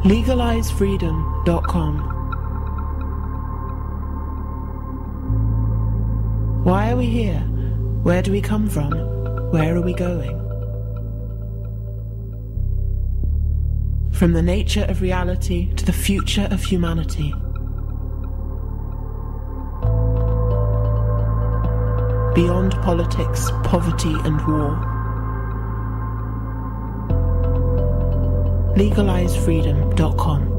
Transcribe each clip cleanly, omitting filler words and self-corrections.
LegalizeFreedom.com. Why are we here? Where do we come from? Where are we going? From the nature of reality to the future of humanity. Beyond politics, poverty and war. LegalizeFreedom.com.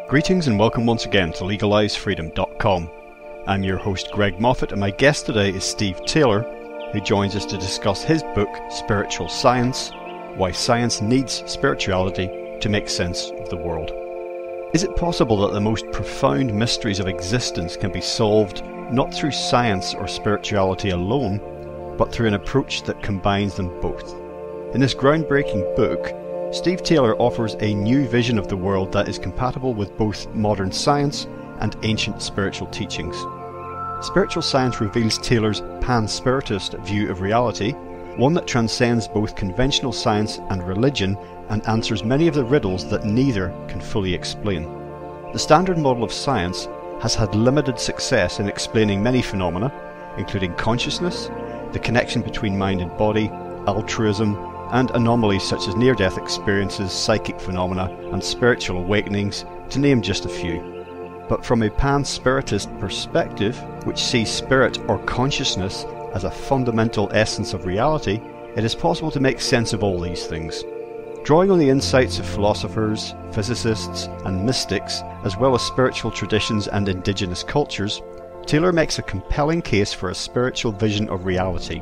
Greetings and welcome once again to LegalizeFreedom.com. I'm your host Greg Moffat, and my guest today is Steve Taylor, who joins us to discuss his book Spiritual Science: Why Science Needs Spirituality to Make Sense of the World. Is it possible that the most profound mysteries of existence can be solved not through science or spirituality alone, but through an approach that combines them both? In this groundbreaking book, Steve Taylor offers a new vision of the world that is compatible with both modern science and ancient spiritual teachings. Spiritual Science reveals Taylor's panspiritist view of reality, one that transcends both conventional science and religion and answers many of the riddles that neither can fully explain. The standard model of science has had limited success in explaining many phenomena, including consciousness, the connection between mind and body, altruism, and anomalies such as near-death experiences, psychic phenomena, and spiritual awakenings, to name just a few. But from a panspiritist perspective, which sees spirit or consciousness as a fundamental essence of reality, it is possible to make sense of all these things. Drawing on the insights of philosophers, physicists, and mystics, as well as spiritual traditions and indigenous cultures, Taylor makes a compelling case for a spiritual vision of reality.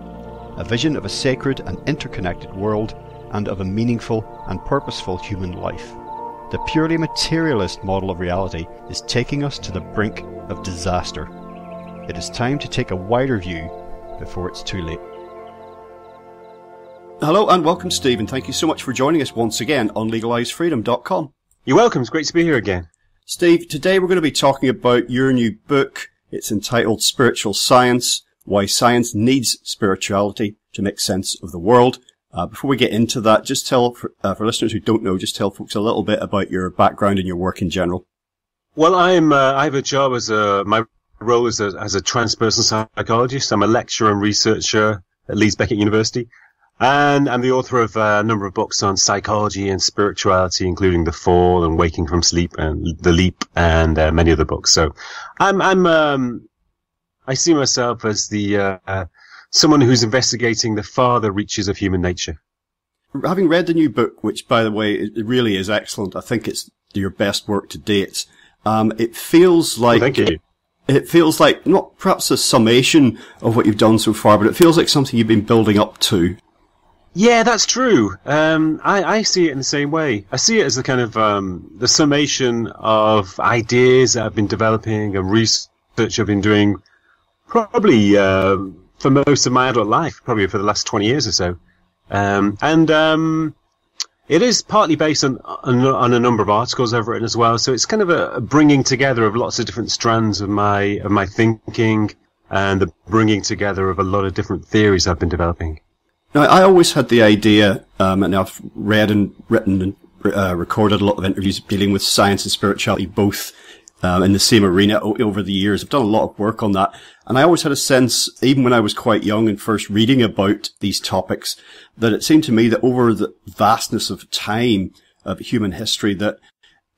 A vision of a sacred and interconnected world, and of a meaningful and purposeful human life. The purely materialist model of reality is taking us to the brink of disaster. It is time to take a wider view before it's too late. Hello and welcome, Steve, and thank you so much for joining us once again on LegalizeFreedom.com. You're welcome. It's great to be here again. Steve, today we're going to be talking about your new book. It's entitled Spiritual Science: Why Science Needs Spirituality to Make Sense of the World. Before we get into that, just tell, for listeners who don't know, just tell folks a little bit about your background and your work in general. Well, I have a job my role is as a transpersonal psychologist. I'm a lecturer and researcher at Leeds Beckett University, and I'm the author of a number of books on psychology and spirituality, including The Fall and Waking from Sleep and The Leap, and many other books. So I see myself as the someone who's investigating the farther reaches of human nature. Having read the new book, which, by the way, it really is excellent. I think it's your best work to date. It feels like... Thank you. It feels like, not perhaps a summation of what you've done so far, but it feels like something you've been building up to. Yeah, that's true. I see it in the same way. I see it as the kind of the summation of ideas that I've been developing and research I've been doing probably for most of my adult life, probably for the last 20 years or so. It is partly based on a number of articles I've written as well. So it's kind of a bringing together of lots of different strands of my thinking, and the bringing together of a lot of different theories I've been developing. Now, I always had the idea, and I've read and written and recorded a lot of interviews dealing with science and spirituality, both in the same arena over the years. I've done a lot of work on that. And I always had a sense, even when I was quite young and first reading about these topics, that it seemed to me that over the vastness of time of human history, that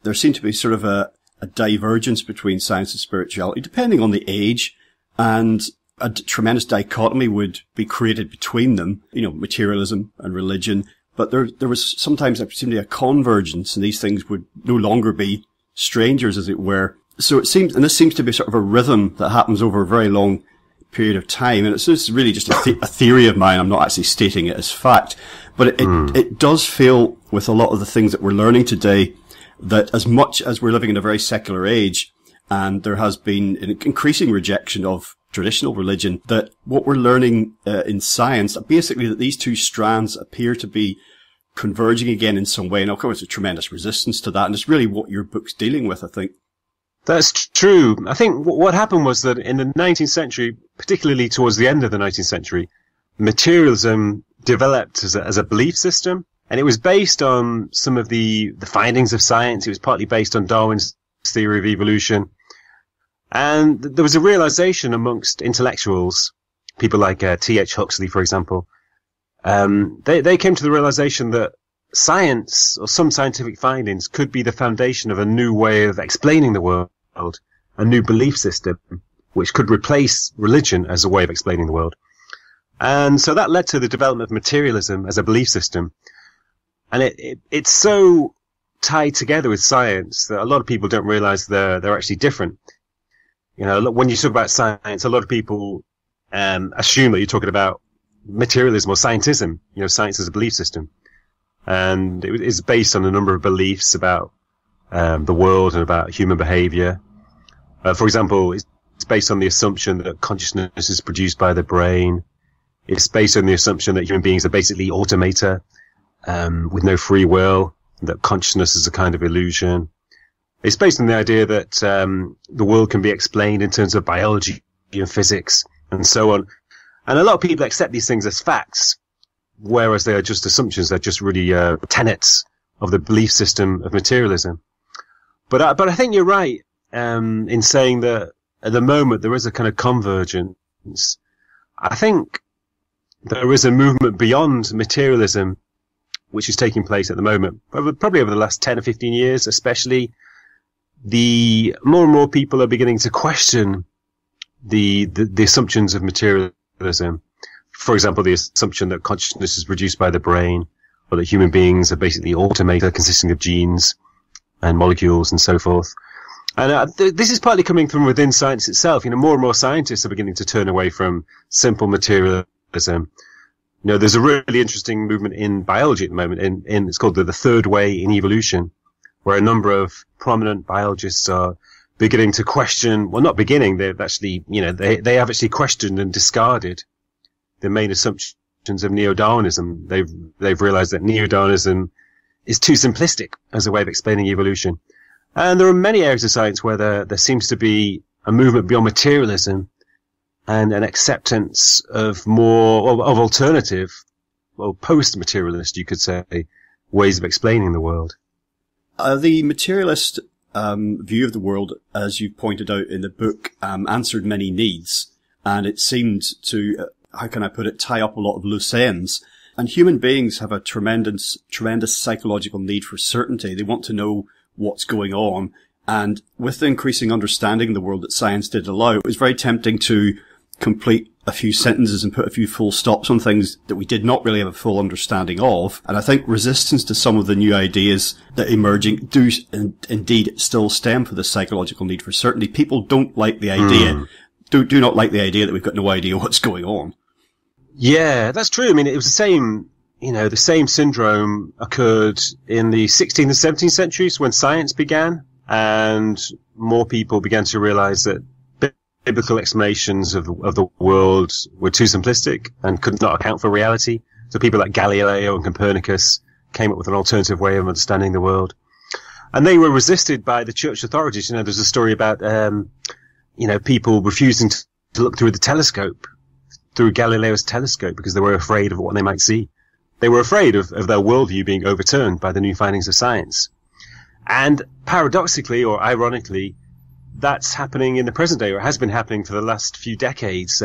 there seemed to be sort of a divergence between science and spirituality, depending on the age, and a tremendous dichotomy would be created between them, materialism and religion. But there was sometimes, there seemed to be a convergence, and these things would no longer be strangers, as it were. So it seems, and this seems to be sort of a rhythm that happens over a very long period of time. And it's just really just a theory of mine. I'm not actually stating it as fact, but it does feel, with a lot of the things that we're learning today, that as much as we're living in a very secular age, and there has been an increasing rejection of traditional religion, that what we're learning in science, basically that these two strands appear to be converging again in some way. And of course, there's a tremendous resistance to that. And it's really what your book's dealing with, I think. That's true. I think what happened was that in the 19th century, particularly towards the end of the 19th century, materialism developed as a belief system. And it was based on some of the findings of science. It was partly based on Darwin's theory of evolution. And there was a realization amongst intellectuals, people like T.H. Huxley, for example. They came to the realization that science, or some scientific findings, could be the foundation of a new way of explaining the world, a new belief system, which could replace religion as a way of explaining the world. And so that led to the development of materialism as a belief system. And it's so tied together with science that a lot of people don't realize they're actually different. You know, when you talk about science, a lot of people assume that you're talking about materialism or scientism, you know, science as a belief system. And it is based on a number of beliefs about the world and about human behavior. For example, it's based on the assumption that consciousness is produced by the brain. It's based on the assumption that human beings are basically automata with no free will, that consciousness is a kind of illusion. It's based on the idea that the world can be explained in terms of biology and physics and so on. And a lot of people accept these things as facts, whereas they are just assumptions. They're just really tenets of the belief system of materialism. But I think you're right in saying that at the moment there is a kind of convergence. I think there is a movement beyond materialism which is taking place at the moment, probably over the last 10 or 15 years, especially. The more and more people are beginning to question the assumptions of materialism. For example, the assumption that consciousness is produced by the brain, or that human beings are basically automata consisting of genes and molecules and so forth. And this is partly coming from within science itself. You know, more and more scientists are beginning to turn away from simple materialism. You know, there's a really interesting movement in biology at the moment. It's called the third way in evolution, where a number of prominent biologists are beginning to question, well, not beginning, they've actually, you know, they have actually questioned and discarded the main assumptions of neo-Darwinism. They've realized that neo-Darwinism is too simplistic as a way of explaining evolution. And there are many areas of science where there seems to be a movement beyond materialism and an acceptance of more, of alternative, well, post-materialist, you could say, ways of explaining the world. The materialist view of the world, as you pointed out in the book, answered many needs, and it seemed to, how can I put it, tie up a lot of loose ends. And human beings have a tremendous psychological need for certainty. They want to know what's going on. And with the increasing understanding of the world that science did allow, it was very tempting to complete a few sentences and put a few full stops on things that we did not really have a full understanding of. And I think resistance to some of the new ideas that are emerging do indeed still stem from the psychological need for certainty. People don't like the idea, do not like the idea that we've got no idea what's going on. Yeah, that's true. I mean, it was the same, you know, the same syndrome occurred in the 16th and 17th centuries when science began, and more people began to realize that biblical explanations of the world were too simplistic and could not account for reality. So people like Galileo and Copernicus came up with an alternative way of understanding the world. And they were resisted by the church authorities. You know, there's a story about, you know, people refusing to look through the telescope, through Galileo's telescope, because they were afraid of what they might see. They were afraid of their worldview being overturned by the new findings of science. And paradoxically, or ironically, that's happening in the present day, or has been happening for the last few decades,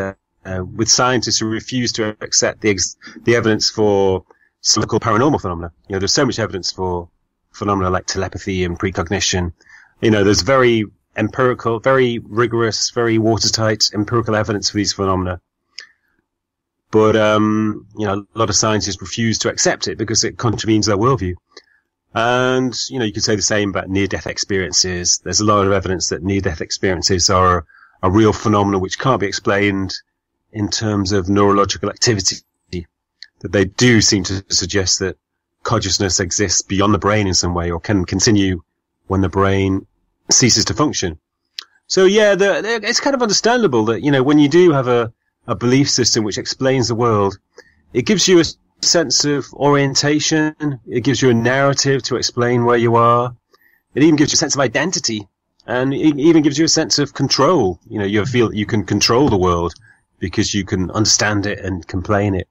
with scientists who refuse to accept the evidence for so-called paranormal phenomena. You know, there's so much evidence for phenomena like telepathy and precognition. You know, there's very empirical, very rigorous, very watertight empirical evidence for these phenomena. But, you know, a lot of scientists refuse to accept it because it contravenes their worldview. And, you know, you could say the same about near-death experiences. There's a lot of evidence that near-death experiences are a real phenomenon which can't be explained in terms of neurological activity. That they do seem to suggest that consciousness exists beyond the brain in some way, or can continue when the brain ceases to function. So yeah, it's kind of understandable that, when you do have a belief system which explains the world, it gives you a sense of orientation. It gives you a narrative to explain where you are. It even gives you a sense of identity, and it even gives you a sense of control. You feel that you can control the world because you can understand it and explain it.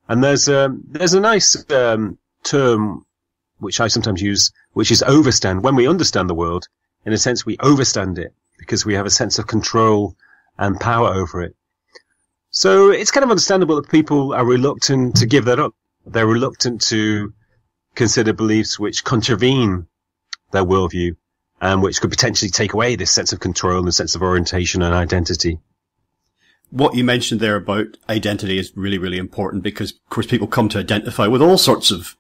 And there's a nice term which I sometimes use, which is overstand. When we understand the world, in a sense, we overstand it because we have a sense of control and power over it. So it's kind of understandable that people are reluctant to give that up. They're reluctant to consider beliefs which contravene their worldview and which could potentially take away this sense of control and sense of orientation and identity. What you mentioned there about identity is really, really important because, of course, people come to identify with all sorts of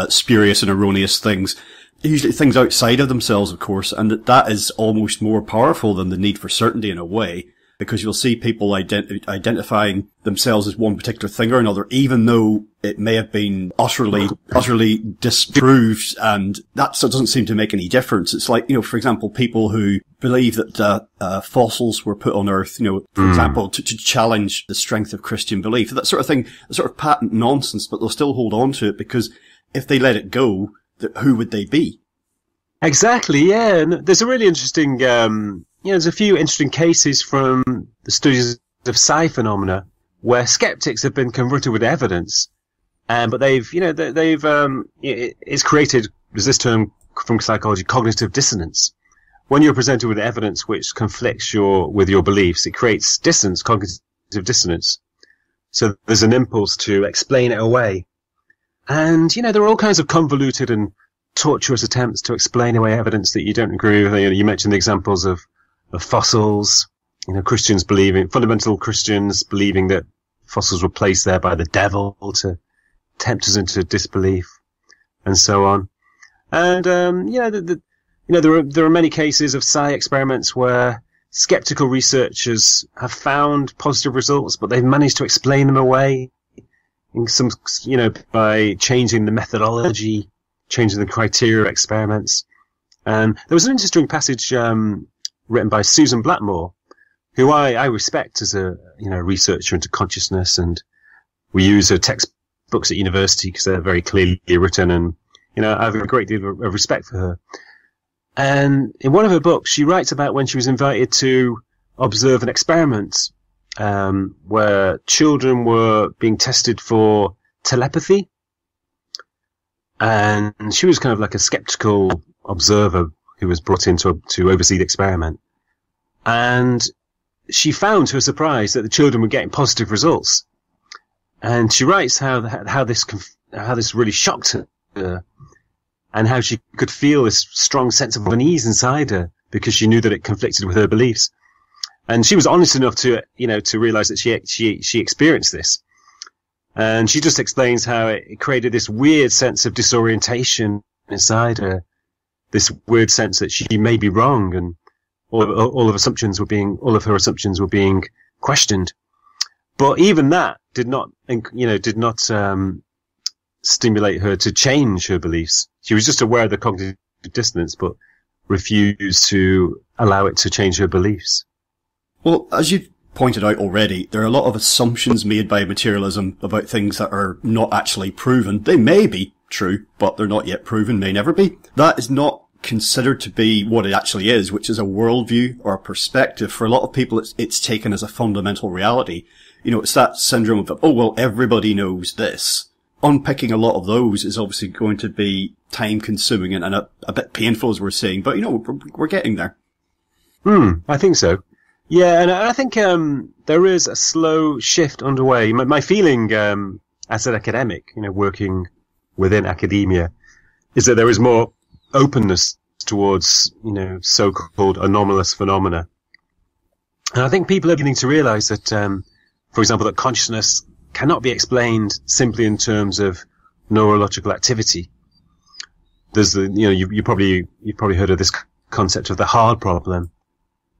spurious and erroneous things, usually things outside of themselves, of course, and that is almost more powerful than the need for certainty in a way, because you'll see people identifying themselves as one particular thing or another, even though it may have been utterly disproved, and that doesn't seem to make any difference. It's like, for example, people who believe that fossils were put on Earth, for example, to challenge the strength of Christian belief. That sort of thing, sort of patent nonsense, but they'll still hold on to it because if they let it go, who would they be? Exactly, yeah. And there's a really interesting, there's a few interesting cases from the studies of psi phenomena where skeptics have been confronted with evidence, but it's created, there's this term from psychology, cognitive dissonance. When you're presented with evidence which conflicts with your beliefs, it creates dissonance, cognitive dissonance. So there's an impulse to explain it away. And, there are all kinds of convoluted and tortuous attempts to explain away evidence that you don't agree with. You mentioned the examples of fossils, fundamental Christians believing that fossils were placed there by the devil to tempt us into disbelief, and so on. And, there are many cases of psi experiments where skeptical researchers have found positive results, but they've managed to explain them away by changing the methodology, changing the criteria of experiments. And there was an interesting passage written by Susan Blackmore, who I respect as a researcher into consciousness, and we use her textbooks at university because they're very clearly written, and I have a great deal of respect for her. And in one of her books, she writes about when she was invited to observe an experiment where children were being tested for telepathy. And she was kind of like a skeptical observer who was brought in to oversee the experiment. And she found, to her surprise, that the children were getting positive results. And she writes how this really shocked her, and how she could feel this strong sense of unease inside her because she knew that it conflicted with her beliefs. And she was honest enough to realize that she experienced this. And she just explains how it created this weird sense of disorientation inside her, this weird sense that she may be wrong, and all of her assumptions were being questioned. But even that did not stimulate her to change her beliefs. She was just aware of the cognitive dissonance, but refused to allow it to change her beliefs. Well, as you've pointed out already, there are a lot of assumptions made by materialism about things that are not actually proven. They may be true, but they're not yet proven, may never be. That is not considered to be what it actually is, which is a worldview or a perspective. For a lot of people, it's taken as a fundamental reality. It's that syndrome of, oh, well, everybody knows this. Unpicking a lot of those is obviously going to be time-consuming and a bit painful, as we're saying, but, we're getting there. I think so. Yeah, and I think there is a slow shift underway. My feeling as an academic, working within academia, is that there is more openness towards, so-called anomalous phenomena. And I think people are beginning to realize that, for example, that consciousness cannot be explained simply in terms of neurological activity. There's you've probably heard of this concept of the hard problem,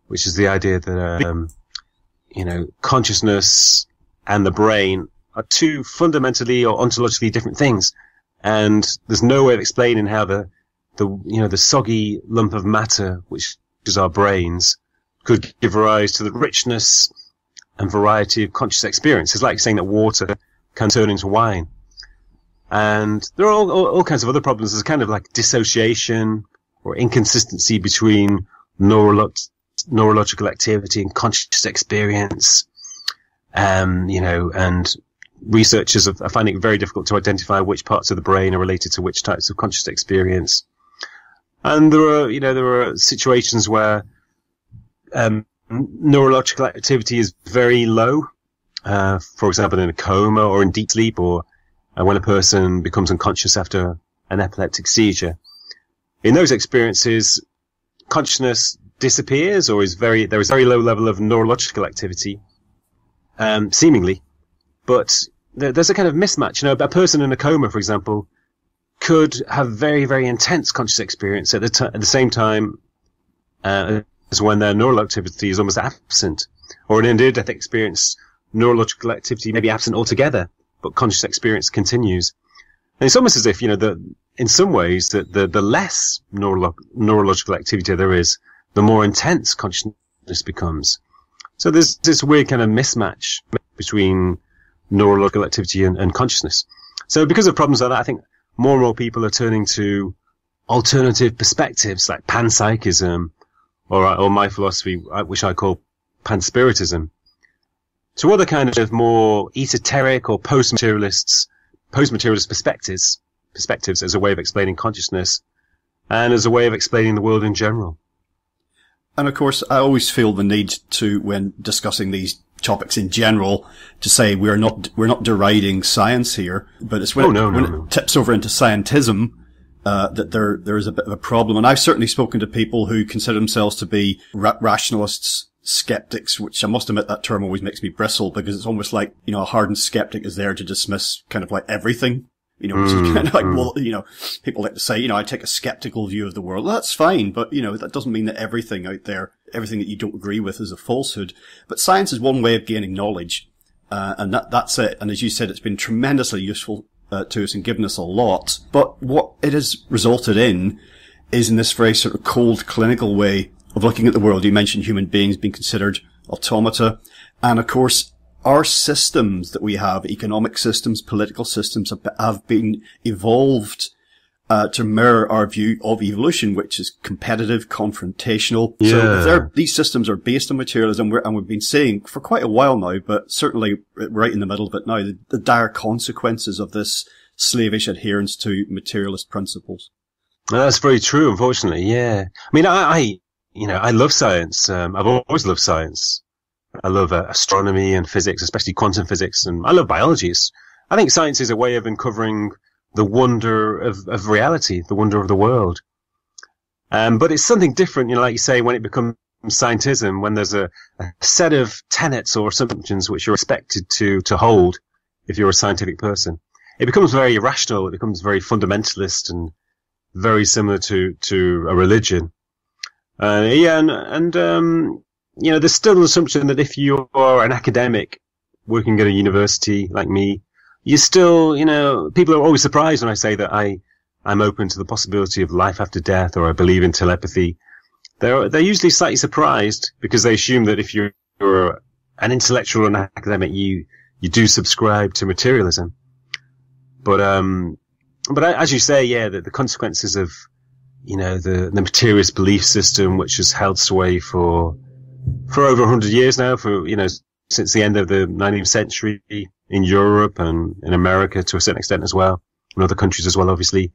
which is the idea that, consciousness and the brain are two fundamentally or ontologically different things. And there's no way of explaining how the the soggy lump of matter, which is our brains, could give rise to the richness and variety of conscious experience. It's like saying that water can turn into wine. And there are all kinds of other problems. There's kind of like dissociation or inconsistency between neurological activity and conscious experience. And researchers are finding it very difficult to identify which parts of the brain are related to which types of conscious experience. And there are situations where neurological activity is very low, for example, in a coma or in deep sleep, or when a person becomes unconscious after an epileptic seizure. In those experiences, consciousness disappears, or there is very low level of neurological activity, seemingly, but there's a kind of mismatch. A person in a coma, for example, could have very, very intense conscious experience at the same time as when their neural activity is almost absent. Or in a near-death experience, neurological activity may be absent altogether, but conscious experience continues. And it's almost as if, in some ways, that the less neurological activity there is, the more intense consciousness becomes. So there's this weird kind of mismatch between neurological activity and consciousness. So because of problems like that, I think more and more people are turning to alternative perspectives like panpsychism or my philosophy, which I call panspiritism, to other kind of more esoteric or post-materialist perspectives as a way of explaining consciousness and as a way of explaining the world in general. And of course, I always feel the need to, when discussing these topics in general, to say we're not deriding science here, but it's when it tips over into scientism that there is a bit of a problem. And I've certainly spoken to people who consider themselves to be rationalists, skeptics, which I must admit that term always makes me bristle, because it's almost like, a hardened skeptic is there to dismiss kind of like everything. Which is kind of like, well, people like to say, I take a skeptical view of the world. Well, that's fine, but, that doesn't mean that everything out there, everything that you don't agree with is a falsehood. But science is one way of gaining knowledge, and that's it. And as you said, it's been tremendously useful to us and given us a lot. But what it has resulted in is in this very sort of cold clinical way of looking at the world. You mentioned human beings being considered automata. And of course, our systems that we have, economic systems, political systems, have been evolved to mirror our view of evolution, which is competitive, confrontational. Yeah. So these systems are based on materialism, and we've been saying for quite a while now, but certainly right in the middle of it now, the dire consequences of this slavish adherence to materialist principles. Well, that's very true, unfortunately. Yeah. I mean, I love science. I've always loved science. I love astronomy and physics, especially quantum physics, and I love biology. I think science is a way of uncovering the wonder of reality, the wonder of the world. But it's something different, like you say, when it becomes scientism, when there's a set of tenets or assumptions which you're expected to hold if you're a scientific person. It becomes very irrational, it becomes very fundamentalist and very similar to a religion. There's still an assumption that if you are an academic working at a university like me, you still, people are always surprised when I say that I'm open to the possibility of life after death, or I believe in telepathy. They're usually slightly surprised because they assume that if you're an intellectual and academic, you do subscribe to materialism. But as you say, the consequences of, the materialist belief system, which has held sway for over 100 years now, since the end of the 19th century in Europe and in America to a certain extent as well, in other countries as well, obviously.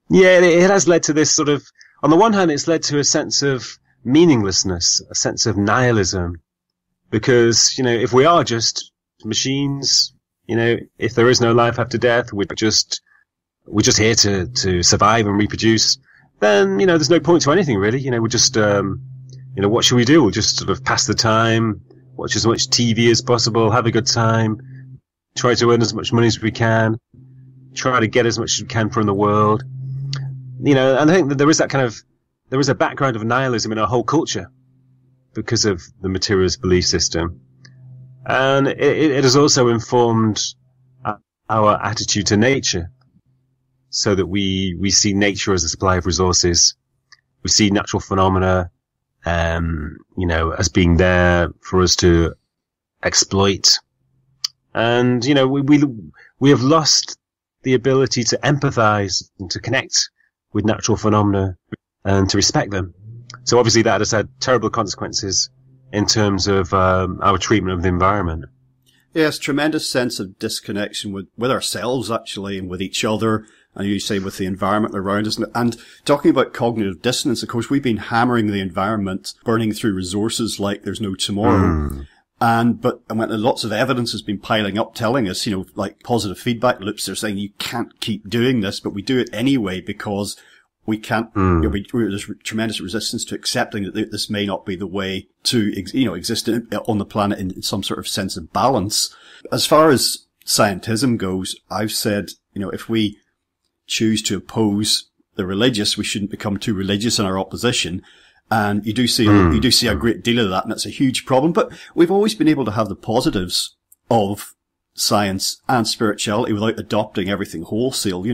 Yeah, it has led to this sort of, on the one hand, it's led to a sense of meaninglessness, a sense of nihilism, because, if we are just machines, if there is no life after death, we're just here to survive and reproduce, then, there's no point to anything really. We're just, what should we do? We'll just sort of pass the time, watch as much TV as possible, have a good time, try to earn as much money as we can, try to get as much as we can from the world. And I think that there is a background of nihilism in our whole culture because of the materialist belief system. And it has also informed our attitude to nature. so that we see nature as a supply of resources. We see natural phenomena, as being there for us to exploit. And, we have lost the ability to empathize and to connect with natural phenomena and to respect them. So obviously that has had terrible consequences in terms of our treatment of the environment. Yes, tremendous sense of disconnection with ourselves, actually, and with each other, and you say with the environment around us. And talking about cognitive dissonance, of course, we've been hammering the environment, burning through resources like there's no tomorrow. But when lots of evidence has been piling up telling us, like positive feedback loops, they're saying you can't keep doing this, but we do it anyway because we can't, there's tremendous resistance to accepting that this may not be the way to, exist on the planet in some sort of sense of balance. As far as scientism goes, I've said, if we choose to oppose the religious, we shouldn't become too religious in our opposition. And you do see a great deal of that, and it's a huge problem. But we've always been able to have the positives of science and spirituality without adopting everything wholesale.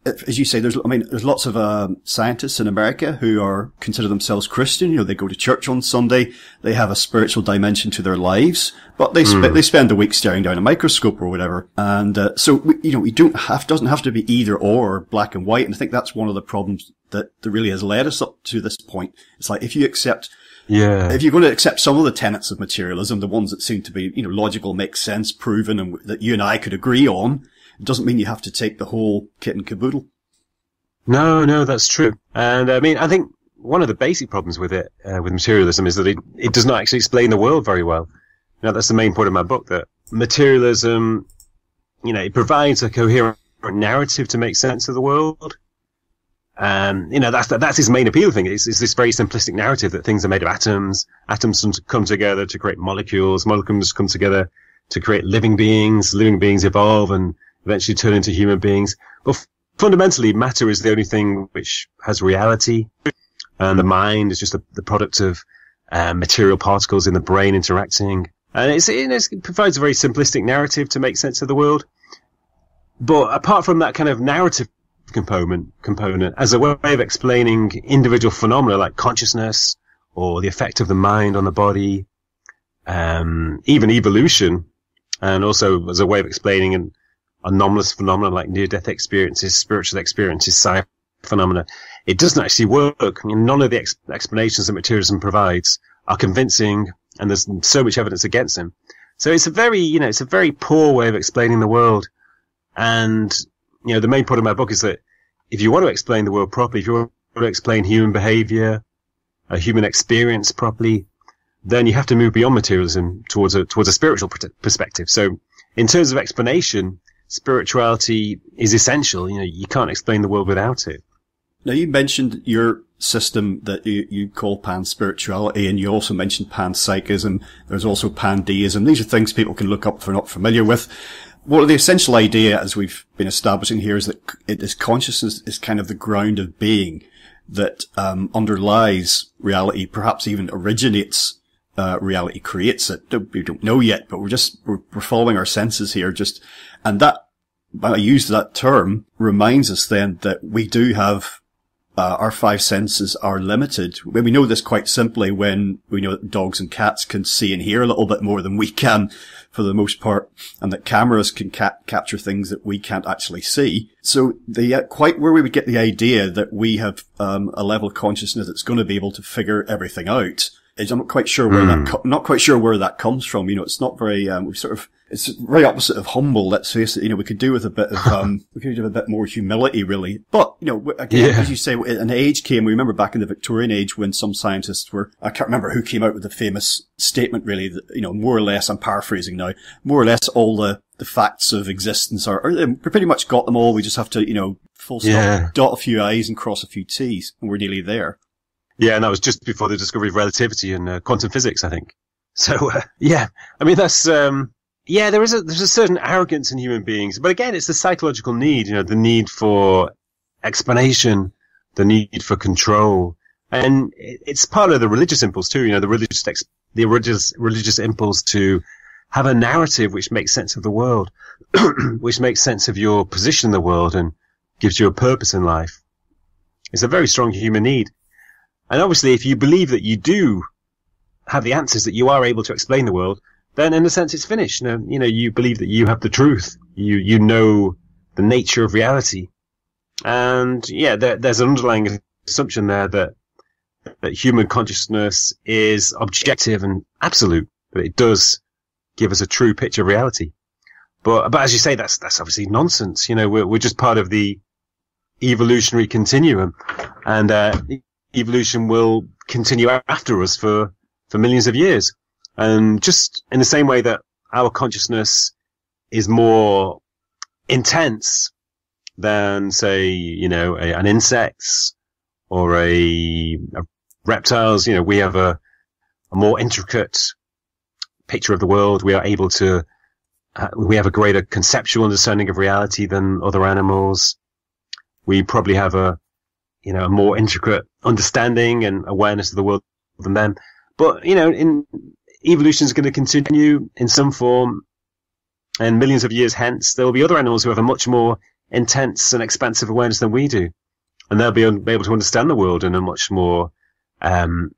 As you say, there's lots of scientists in America who consider themselves Christian. They go to church on Sunday. They have a spiritual dimension to their lives, but they spend a week staring down a microscope or whatever. And so we doesn't have to be either or black and white. And I think that's one of the problems that really has led us up to this point. It's like if you're going to accept some of the tenets of materialism, the ones that seem to be logical, make sense, proven, and that you and I could agree on, it doesn't mean you have to take the whole kit and caboodle. No, that's true. And I think one of the basic problems with it, with materialism, is that it does not actually explain the world very well. That's the main point of my book, that materialism, it provides a coherent narrative to make sense of the world. That's his main appeal thing. It's this very simplistic narrative that things are made of atoms. Atoms come together to create molecules. Molecules come together to create living beings. Living beings evolve and eventually turn into human beings. But fundamentally, matter is the only thing which has reality, and the mind is just the product of material particles in the brain interacting. And it provides a very simplistic narrative to make sense of the world. But apart from that kind of narrative component, as a way of explaining individual phenomena like consciousness or the effect of the mind on the body, even evolution, and also as a way of explaining anomalous phenomena like near-death experiences, spiritual experiences, psi phenomena, it doesn't actually work. None of the explanations that materialism provides are convincing, and there's so much evidence against them. So it's a very poor way of explaining the world. And, the main point of my book is that if you want to explain the world properly, if you want to explain human behavior, human experience properly, then you have to move beyond materialism towards a spiritual perspective. So in terms of explanation, spirituality is essential. You can't explain the world without it. Now, you mentioned your system that you call pan-spirituality, and you also mentioned pan-psychism. There's also pan-deism. These are things people can look up if they're not familiar with. Well, the essential idea, as we've been establishing here, is that consciousness is kind of the ground of being that underlies reality, perhaps even originates reality, creates it. We don't know yet, but we're following our senses here. And that, when I use that term, reminds us then that we do have our five senses are limited. We know this quite simply when we know that dogs and cats can see and hear a little bit more than we can, for the most part, and that cameras can capture things that we can't actually see. So quite where we would get the idea that we have a level of consciousness that's going to be able to figure everything out, I'm not quite sure where that comes from. It's not very it's very opposite of humble. Let's face it. We could do with a bit of we could do with a bit more humility, really. But again, as you say, an age came. We remember back in the Victorian age when some scientists I can't remember who came out with the famous statement, really, that more or less, I'm paraphrasing now, more or less all the facts of existence are we pretty much got them all. We just have to full stop, dot a few I's and cross a few T's, and we're nearly there. Yeah, and that was just before the discovery of relativity and quantum physics, I think. So, that's, there's a certain arrogance in human beings. But again, it's the psychological need, the need for explanation, the need for control. And it's part of the religious impulse too, the religious impulse to have a narrative which makes sense of the world, which makes sense of your position in the world and gives you a purpose in life. It's a very strong human need. And obviously, if you believe that you do have the answers, that you are able to explain the world, then in a sense it's finished. You believe that you have the truth. You know the nature of reality. And yeah, there's an underlying assumption there that human consciousness is objective and absolute, that it does give us a true picture of reality. But as you say, that's obviously nonsense. We're just part of the evolutionary continuum, and evolution will continue after us for millions of years. And just in the same way that our consciousness is more intense than, say, an insect's or a reptile's, we have a more intricate picture of the world. We are able to, we have a greater conceptual understanding of reality than other animals. We probably have a more intricate understanding and awareness of the world than them. But, evolution is going to continue in some form, and millions of years hence, there will be other animals who have a much more intense and expansive awareness than we do. And they'll be able to understand the world in a much more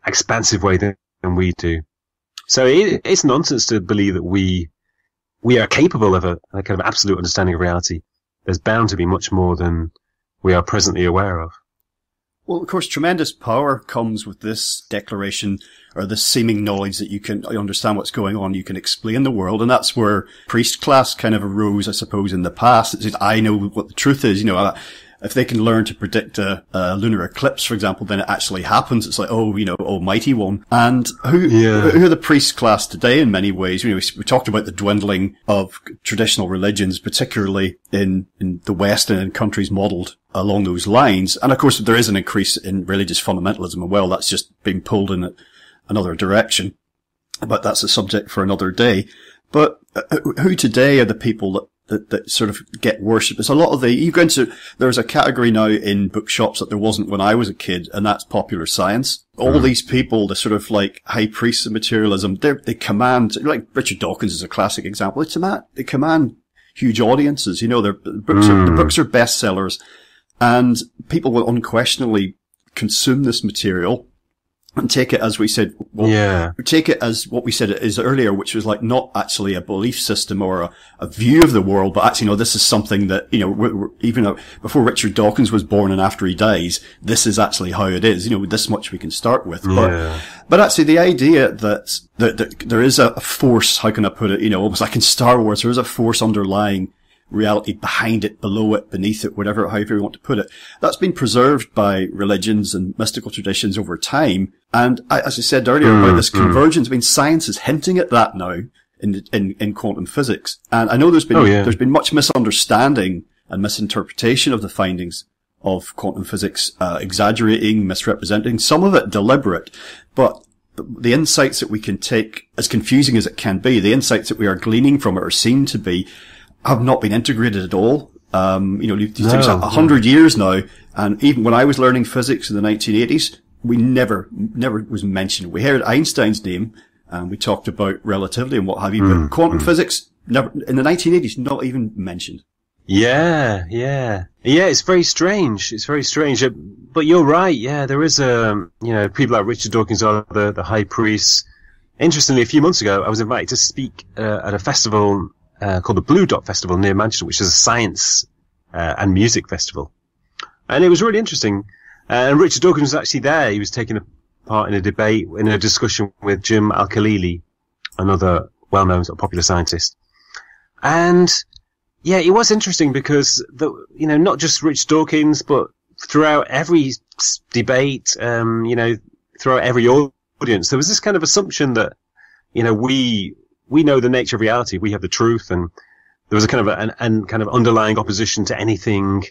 expansive way than we do. So it's nonsense to believe that we are capable of a kind of absolute understanding of reality. There's bound to be much more than we are presently aware of. Well, of course, tremendous power comes with this declaration, or this seeming knowledge that you can understand what's going on, you can explain the world, and that's where priest class kind of arose, I suppose, in the past. It's just, I know what the truth is, if they can learn to predict a lunar eclipse, for example, then it actually happens. It's like, almighty one. And who are the priest class today in many ways? We talked about the dwindling of traditional religions, particularly in the West and in countries modelled along those lines. And of course, there is an increase in religious fundamentalism as well. That's just being pulled in another direction. But that's a subject for another day. But who today are the people that sort of get worshipped? It's a lot of there's a category now in bookshops that there wasn't when I was a kid, and that's popular science. All these people, the sort of like high priests of materialism, they command, like Richard Dawkins is a classic example. They command huge audiences. The books are bestsellers, and people will unquestionably consume this material and take it, as we said, take it as what we said it is earlier, which was like not actually a belief system or a view of the world, but actually, this is something that, even before Richard Dawkins was born and after he dies, this is actually how it is. This much we can start with. Yeah. But actually the idea that there is a force, how can I put it, almost like in Star Wars, there is a force underlying reality, behind it, below it, beneath it, however you want to put it. That's been preserved by religions and mystical traditions over time. And as I said earlier about this convergence, science is hinting at that now in quantum physics. And I know there's been much misunderstanding and misinterpretation of the findings of quantum physics, exaggerating, misrepresenting, some of it deliberate. But the insights that we can take, as confusing as it can be, the insights that we are gleaning from it or seen to be, have not been integrated at all. These things are 100 years now, and even when I was learning physics in the 1980s, we never was mentioned. We heard Einstein's name, and we talked about relativity and what have you, but quantum physics, never, in the 1980s, not even mentioned. Yeah, it's very strange. But you're right, there is, people like Richard Dawkins are the high priests. Interestingly, a few months ago, I was invited to speak at a festival called the Blue Dot Festival near Manchester, which is a science and music festival. And it was really interesting. And Richard Dawkins was actually there. He was taking part in a debate, in a discussion with Jim Al-Khalili, another well-known sort of popular scientist. And yeah, it was interesting because not just Richard Dawkins, but throughout every debate, throughout every audience, there was this kind of assumption that, we know the nature of reality. We have the truth, and there was a kind of underlying opposition to anything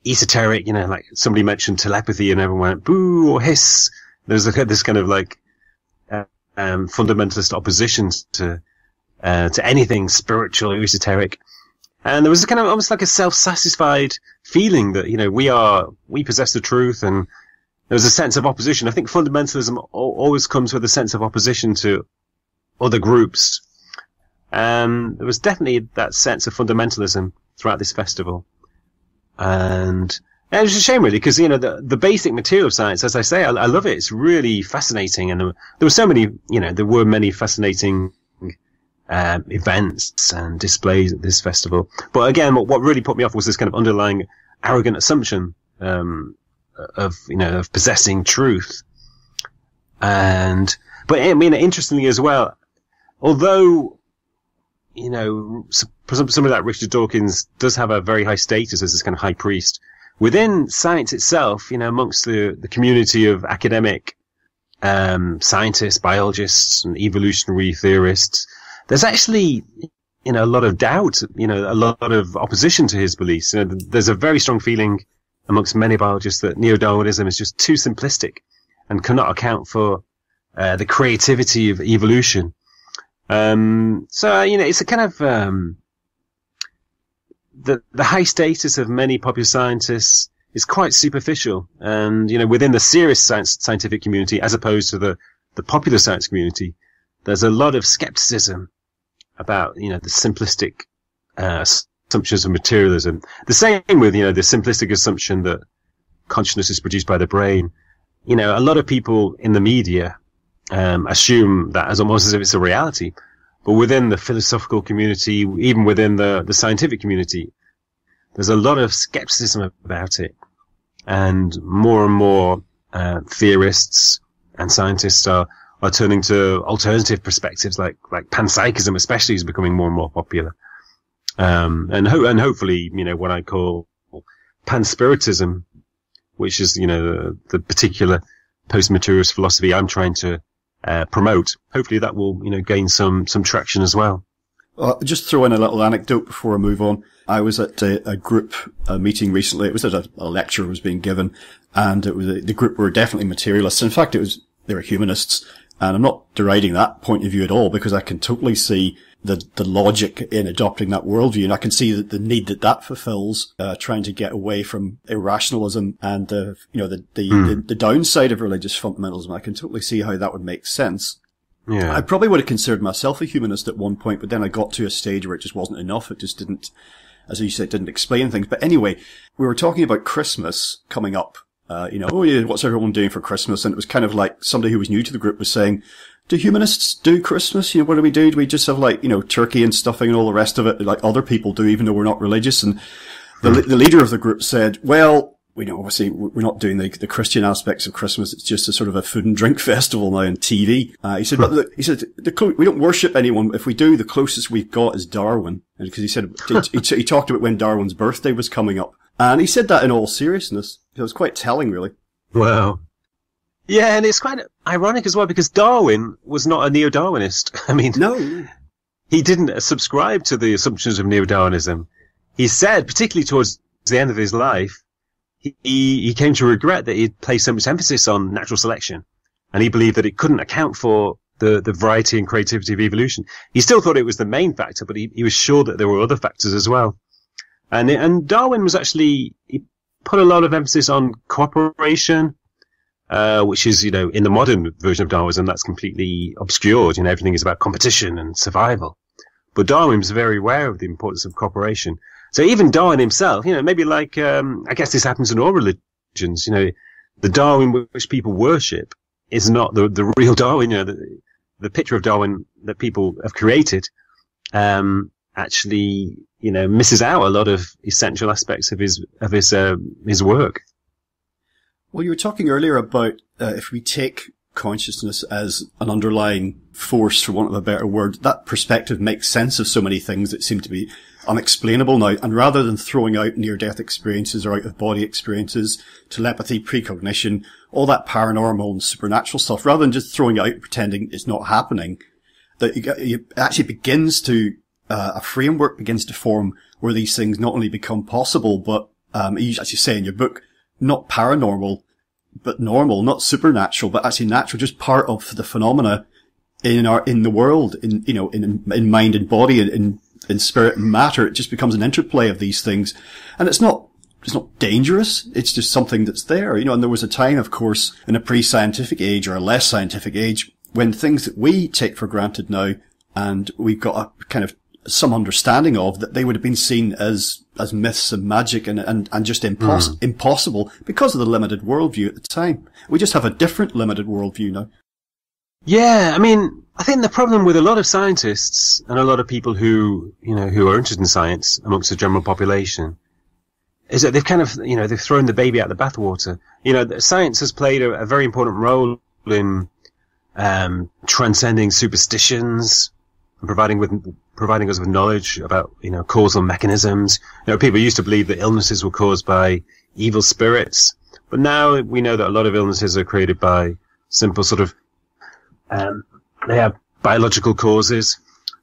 esoteric. Like somebody mentioned telepathy, and everyone went boo or hiss. There was this kind of like fundamentalist opposition to anything spiritual or esoteric, and there was a kind of almost like a self-satisfied feeling that we possess the truth, and there was a sense of opposition. I think fundamentalism always comes with a sense of opposition to other groups. There was definitely that sense of fundamentalism throughout this festival. And it's a shame, really, because, the basic material of science, as I say, I love it. It's really fascinating. And there were so many, there were many fascinating events and displays at this festival. But again, what really put me off was this kind of underlying arrogant assumption of possessing truth. But I mean, interestingly as well, although, somebody like Richard Dawkins does have a very high status as this kind of high priest, within science itself, amongst the community of academic scientists, biologists, and evolutionary theorists, there's actually, a lot of doubt, a lot of opposition to his beliefs. There's a very strong feeling amongst many biologists that neo-Darwinism is just too simplistic and cannot account for the creativity of evolution. It's a kind of the high status of many popular scientists is quite superficial, and within the serious scientific community, as opposed to the popular science community, there's a lot of skepticism about the simplistic assumptions of materialism. The same with the simplistic assumption that consciousness is produced by the brain. A lot of people in the media assume that as almost as if it's a reality. But within the philosophical community, even within the scientific community, there's a lot of skepticism about it. And more theorists and scientists are turning to alternative perspectives, like panpsychism especially is becoming more and more popular. And hopefully, what I call panspiritism, which is, the particular post-materialist philosophy I'm trying to promote. Hopefully that will, gain some traction as well. Just throw in a little anecdote before I move on. I was at a group meeting recently. It was at a lecture was being given, and it was the group were definitely materialists. In fact, they were humanists, and I'm not deriding that point of view at all, because I can totally see the logic in adopting that worldview, and I can see the need that fulfills, trying to get away from irrationalism and the downside of religious fundamentalism. I can totally see how that would make sense. Yeah. I probably would have considered myself a humanist at one point, but then I got to a stage where it just wasn't enough. It just didn't, as you said, didn't explain things. But anyway, we were talking about Christmas coming up. What's everyone doing for Christmas? And it was kind of like somebody who was new to the group was saying, do humanists do Christmas? What do we do? Do we just have turkey and stuffing and all the rest of it like other people do, even though we're not religious? And the leader of the group said, well, obviously we're not doing the Christian aspects of Christmas. It's just a sort of a food and drink festival now on TV. He said, we don't worship anyone. If we do, the closest we've got is Darwin. And because he said, he talked about when Darwin's birthday was coming up. And he said that in all seriousness. It was quite telling, really. Wow. Yeah, and it's quite ironic as well, because Darwin was not a neo-Darwinist. I mean, no, he didn't subscribe to the assumptions of neo-Darwinism. He said, particularly towards the end of his life, he came to regret that he'd placed so much emphasis on natural selection, and he believed that it couldn't account for the variety and creativity of evolution. He still thought it was the main factor, but he was sure that there were other factors as well. And Darwin was actually, he put a lot of emphasis on cooperation, which is, in the modern version of Darwinism, that's completely obscured. Everything is about competition and survival. But Darwin was very aware of the importance of cooperation. So even Darwin himself, maybe like, I guess this happens in all religions, the Darwin which people worship is not the real Darwin, the picture of Darwin that people have created, actually, misses out a lot of essential aspects of his work. Well, you were talking earlier about, if we take consciousness as an underlying force, for want of a better word, that perspective makes sense of so many things that seem to be unexplainable now. And rather than throwing out near-death experiences or out-of-body experiences, telepathy, precognition, all that paranormal and supernatural stuff, rather than just throwing it out and pretending it's not happening, that it actually begins to, a framework begins to form where these things not only become possible, but, as you say in your book, not paranormal, but normal, not supernatural, but actually natural, just part of the phenomena in the world, in mind and body, in spirit and matter. It just becomes an interplay of these things. And it's not dangerous. It's just something that's there, and there was a time, of course, in a pre-scientific age or a less scientific age when things that we take for granted now, and we've got a kind of some understanding of, that they would have been seen as myths and magic and just impossible because of the limited worldview at the time. We just have a different limited worldview now. Yeah, I mean, I think the problem with a lot of scientists and a lot of people who are interested in science amongst the general population is that they've kind of, they've thrown the baby out the bathwater. Science has played a very important role in transcending superstitions and providing us with knowledge about, causal mechanisms. People used to believe that illnesses were caused by evil spirits, but now we know that a lot of illnesses are created by simple sort of, they have biological causes.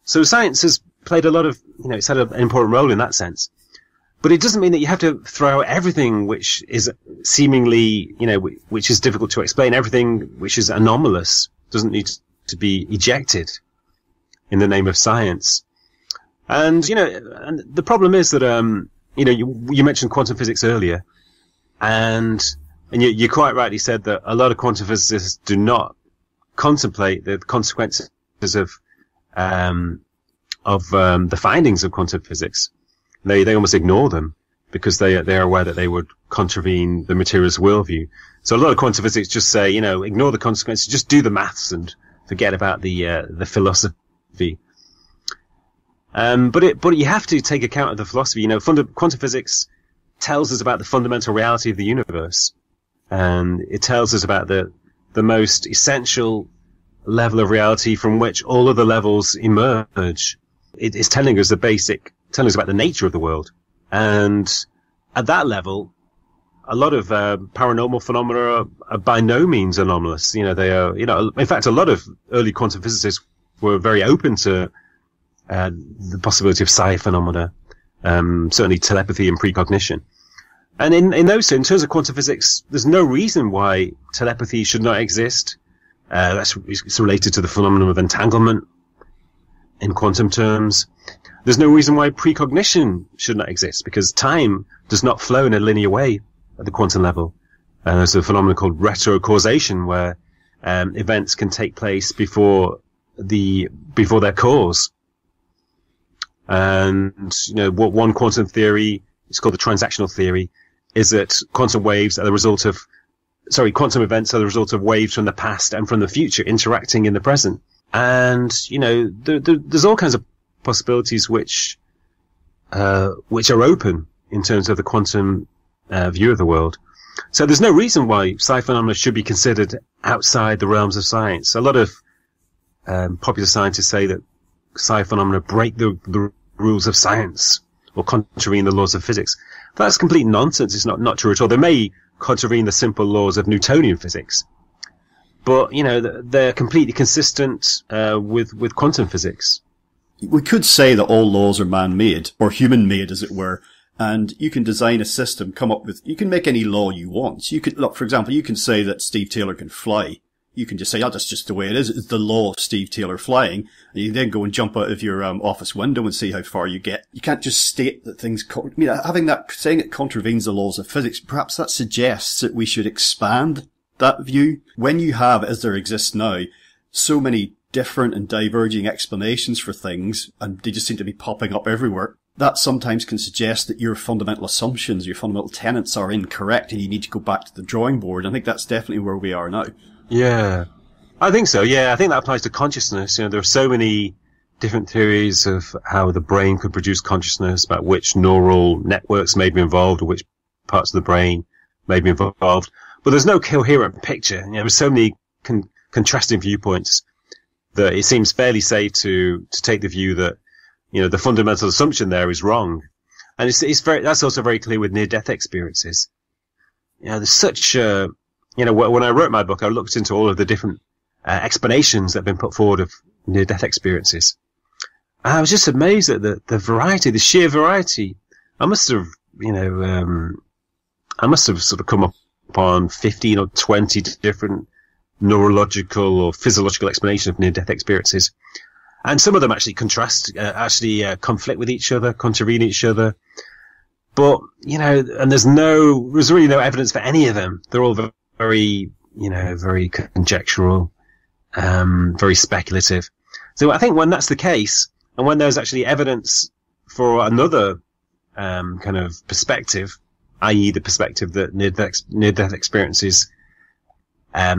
So science has played a lot of, it's had an important role in that sense. But it doesn't mean that you have to throw out everything which is seemingly, which is difficult to explain. Everything which is anomalous doesn't need to be ejected in the name of science. And, and the problem is that, you mentioned quantum physics earlier, and you quite rightly said that a lot of quantum physicists do not contemplate the consequences of the findings of quantum physics. They almost ignore them because they are aware that they would contravene the materialist worldview. So a lot of quantum physics just say, ignore the consequences, just do the maths and forget about the philosophy. But you have to take account of the philosophy. Quantum physics tells us about the fundamental reality of the universe, and it tells us about the most essential level of reality from which all other levels emerge. It is telling us telling us about the nature of the world. And at that level, a lot of paranormal phenomena are by no means anomalous. They are, in fact, a lot of early quantum physicists were very open to the possibility of psi phenomena, certainly telepathy and precognition. And in terms of quantum physics, there's no reason why telepathy should not exist. It's related to the phenomenon of entanglement in quantum terms. There's no reason why precognition should not exist, because time does not flow in a linear way at the quantum level. There's a phenomenon called retrocausation, where events can take place before their cause. And what one quantum theory, it's called the transactional theory, is that quantum events are the result of waves from the past and from the future interacting in the present. And there's all kinds of possibilities which are open in terms of the quantum view of the world. So there's no reason why psi phenomena should be considered outside the realms of science. A lot of popular scientists say that psi phenomena break the rules of science or contravene the laws of physics. That's complete nonsense. It's not true at all. They may contravene the simple laws of Newtonian physics, but they're completely consistent with quantum physics. We could say that all laws are man-made, or human-made, as it were, and you can design a system, you can make any law you want. You could, look, for example, you can say that Steve Taylor can fly. You can just say, that's just the way it is. It's the law of Steve Taylor flying. And you then go and jump out of your office window and see how far you get. You can't just state that things, saying it contravenes the laws of physics, perhaps that suggests that we should expand that view. When you have, as there exists now, so many different and diverging explanations for things, and they just seem to be popping up everywhere, that sometimes can suggest that your fundamental assumptions, your fundamental tenets are incorrect and you need to go back to the drawing board. I think that's definitely where we are now. Yeah, I think so. Yeah, I think that applies to consciousness. There are so many different theories of how the brain could produce consciousness, about which neural networks may be involved or which parts of the brain may be involved. But there's no coherent picture. There's so many contrasting viewpoints that it seems fairly safe to take the view that, the fundamental assumption there is wrong. And that's also very clear with near-death experiences. There's such, when I wrote my book, I looked into all of the different explanations that have been put forward of near-death experiences. And I was just amazed at the variety, the sheer variety. I must have sort of come upon 15 or 20 different neurological or physiological explanations of near-death experiences. And some of them actually conflict with each other, contravene each other. But, and there's really no evidence for any of them. They're all very, very conjectural, very speculative. So I think when that's the case, And when there's actually evidence for another kind of perspective, i.e. the perspective that near-death experiences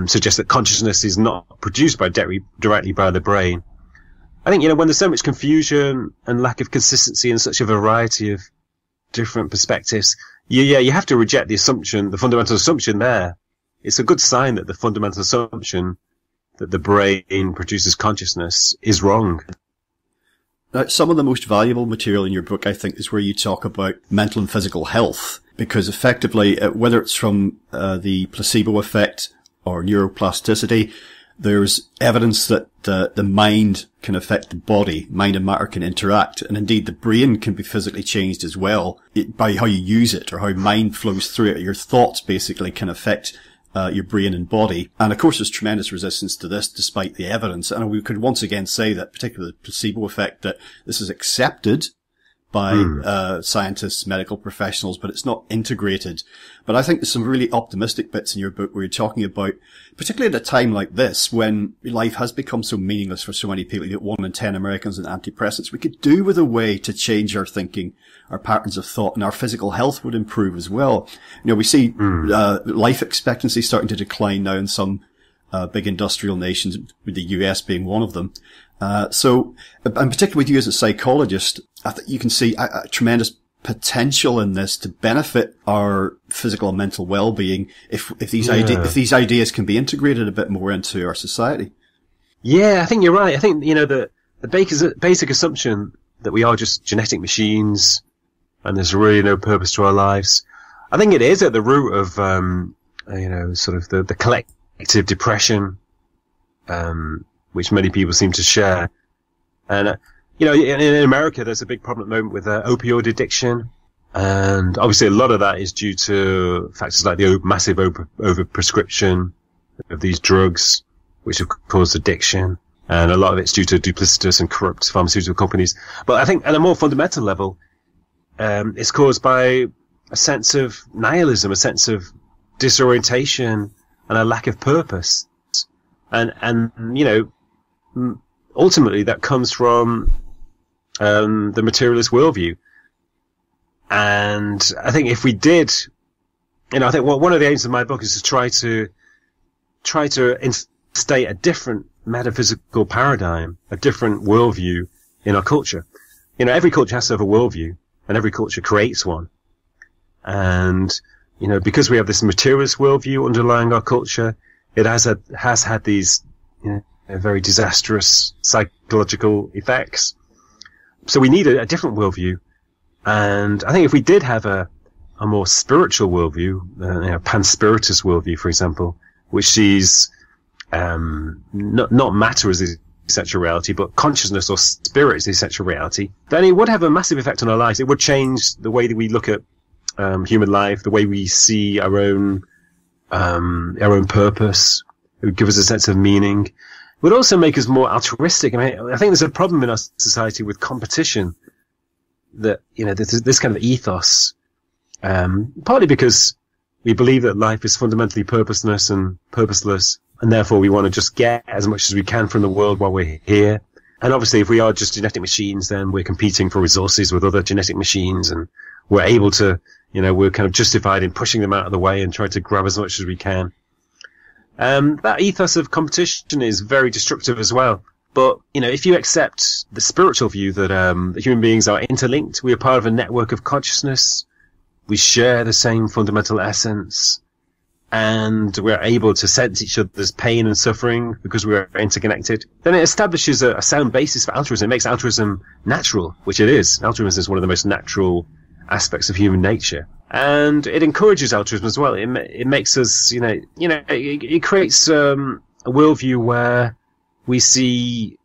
suggest that consciousness is not produced directly by the brain. I think, when there's so much confusion and lack of consistency and such a variety of different perspectives, you have to reject the fundamental assumption there. It's a good sign that the fundamental assumption that the brain produces consciousness is wrong. Now, some of the most valuable material in your book, I think, is where you talk about mental and physical health, because effectively, whether it's from the placebo effect or neuroplasticity, there's evidence that the mind can affect the body. Mind and matter can interact. And indeed, the brain can be physically changed as well by how you use it or how mind flows through it. Your thoughts basically can affect your brain and body. And of course, there's tremendous resistance to this despite the evidence. And we could once again say that, particularly the placebo effect, that this is accepted by scientists, medical professionals, but it's not integrated. But I think there's some really optimistic bits in your book where you're talking about, particularly at a time like this, when life has become so meaningless for so many people. You get 1 in 10 Americans on antidepressants. We could do with a way to change our thinking, our patterns of thought, and our physical health would improve as well. We see life expectancy starting to decline now in some big industrial nations, with the US being one of them. So, and particularly with you as a psychologist, I think you can see a tremendous potential in this to benefit our physical and mental well-being if these ideas can be integrated a bit more into our society. Yeah, I think you're right. I think, the basic assumption that we are just genetic machines and there's really no purpose to our lives. I think it is at the root of, sort of the collective depression, which many people seem to share. And, in America, there's a big problem at the moment with opioid addiction. And obviously a lot of that is due to factors like the massive overprescription of these drugs, which have caused addiction. And a lot of it's due to duplicitous and corrupt pharmaceutical companies. But I think at a more fundamental level, it's caused by a sense of nihilism, a sense of disorientation and a lack of purpose. And ultimately that comes from the materialist worldview. And I think if we did, I think one of the aims of my book is to try to instate a different metaphysical paradigm, a different worldview in our culture. Every culture has to have a worldview, and every culture creates one. And, because we have this materialist worldview underlying our culture, it has had these, very disastrous psychological effects. So we need a different worldview. And I think if we did have a more spiritual worldview, panspiritist worldview, for example, which sees, not matter as the essential reality, but consciousness or spirit as the essential reality, then it would have a massive effect on our lives. It would change the way that we look at, human life, the way we see our own purpose. It would give us a sense of meaning. It would also make us more altruistic. I think there's a problem in our society with competition, that, this kind of ethos, partly because we believe that life is fundamentally purposeless, and therefore we want to just get as much as we can from the world while we're here. And obviously if we are just genetic machines, then we're competing for resources with other genetic machines, and we're able to, we're kind of justified in pushing them out of the way and trying to grab as much as we can. That ethos of competition is very destructive as well. But, if you accept the spiritual view that human beings are interlinked, we are part of a network of consciousness, we share the same fundamental essence, and we're able to sense each other's pain and suffering because we are interconnected, then it establishes a sound basis for altruism. It makes altruism natural, which it is. Altruism is one of the most natural aspects of human nature. And it encourages altruism as well. It makes us, it creates a worldview where we see